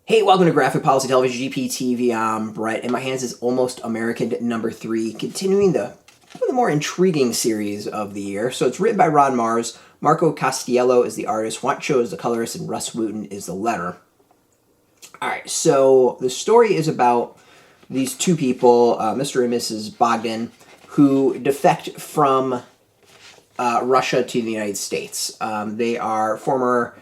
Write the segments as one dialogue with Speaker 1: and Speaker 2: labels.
Speaker 1: Hey, welcome to Graphic Policy Television, GPTV. I'm Brett. In my hands is Almost American #3, continuing the more intriguing series of the year. So it's written by Marz, Marco Castiello is the artist, Juancho is the colorist, and Rus Wooton is the letterer. Alright, so the story is about these two people, Mr. and Mrs. Bogdan, who defect from Russia to the United States. They are former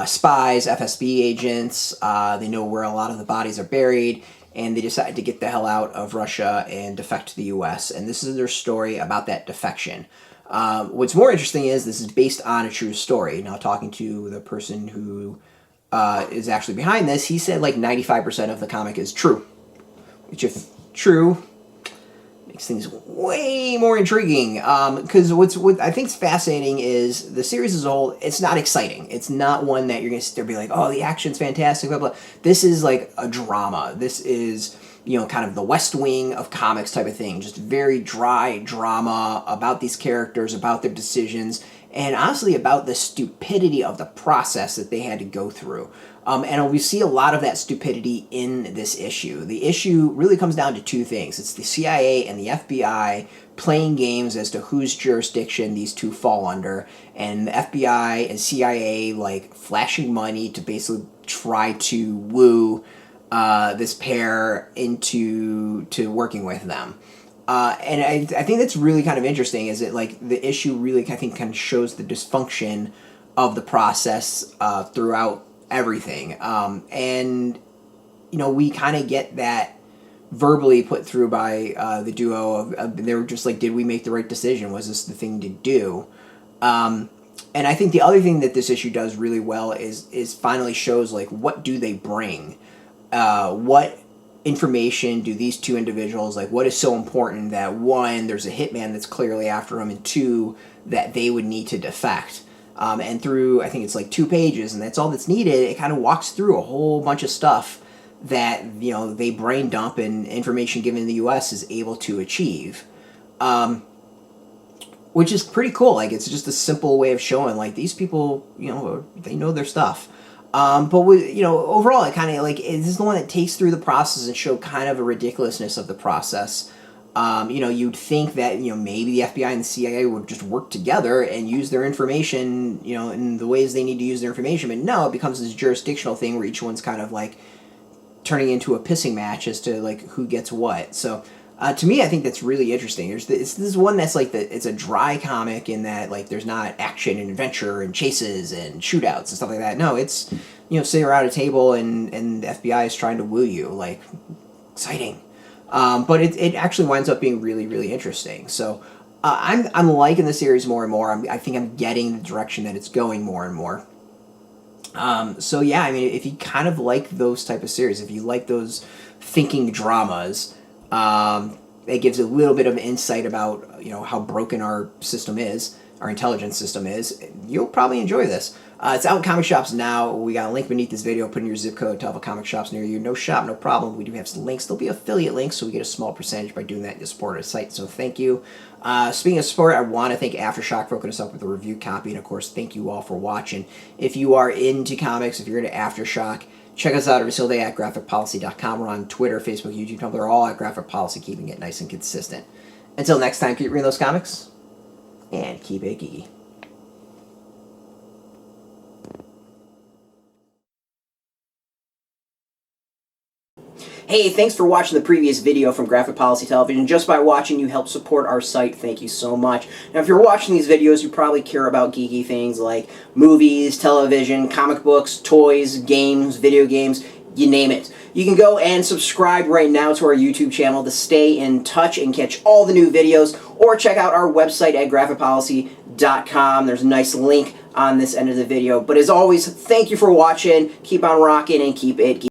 Speaker 1: spies, FSB agents. They know where a lot of the bodies are buried, and they decide to get the hell out of Russia and defect to the U.S. And this is their story about that defection. What's more interesting is this is based on a true story. Now, talking to the person who is actually behind this, he said like 95% of the comic is true, which, if true, makes things way more intriguing. Because what I think is fascinating is the series as a whole. It's not exciting. It's not one that you're gonna sit there and be like, oh, the action's fantastic, blah blah. This is like a drama. This is, you know, kind of the West Wing of comics type of thing. Just very dry drama about these characters, about their decisions, and honestly about the stupidity of the process that they had to go through. And we see a lot of that stupidity in this issue. The issue really comes down to two things. It's the CIA and the FBI playing games as to whose jurisdiction these two fall under, and the FBI and CIA like flashing money to basically try to woo this pair into working with them. And I think that's really kind of interesting, is it like the issue really, I think, kind of shows the dysfunction of the process throughout everything. And, you know, we kind of get that verbally put through by the duo of they were just like, did we make the right decision? Was this the thing to do? And I think the other thing that this issue does really well is finally shows like, what do they bring? What information do these two individuals, like, what is so important that, one, there's a hitman that's clearly after them, and two, that they would need to defect. And through, I think it's like 2 pages, and that's all that's needed, it kind of walks through a whole bunch of stuff that, you know, they brain dump and information given in the U.S. is able to achieve. Which is pretty cool. Like, it's just a simple way of showing, like, these people, you know, they know their stuff. But with, you know, overall, it kind of like, this is the one that takes through the process and show kind of a ridiculousness of the process. You know, you'd think that, you know, maybe the FBI and the CIA would just work together and use their information, you know, in the ways they need to use their information. But no, it becomes this jurisdictional thing where each one's kind of like turning into a pissing match as to like who gets what. So to me, I think that's really interesting. This is one that's like it's a dry comic in that, like, there's not action and adventure and chases and shootouts and stuff like that. No, it's, you know, sitting around a table and the FBI is trying to woo you. Like, exciting. But it actually winds up being really, really interesting. So I'm liking the series more and more. I think I'm getting the direction that it's going more and more. So yeah, I mean, if you kind of like those type of series, if you like those thinking dramas, it gives a little bit of insight about, you know, how broken our system is, our intelligence system is, you'll probably enjoy this. It's out in comic shops now. We got a link beneath this video. Put in your zip code to all the comic shops near you. No shop, no problem. We do have some links. There'll be affiliate links, so we get a small percentage by doing that to support our site, so thank you. Speaking of support, I want to thank AfterShock for hooking us up with a review copy, and of course, thank you all for watching. If you are into comics, if you're into AfterShock, check us out every single day at graphicpolicy.com. We're on Twitter, Facebook, YouTube, Tumblr, all at Graphic Policy, keeping it nice and consistent. Until next time, keep reading those comics, and keep it geeky. Hey, thanks for watching the previous video from Graphic Policy Television. Just by watching, you help support our site. Thank you so much. Now, if you're watching these videos, you probably care about geeky things like movies, television, comic books, toys, games, video games, you name it. You can go and subscribe right now to our YouTube channel to stay in touch and catch all the new videos, or check out our website at graphicpolicy.com. There's a nice link on this end of the video. But as always, thank you for watching. Keep on rocking and keep it geeky.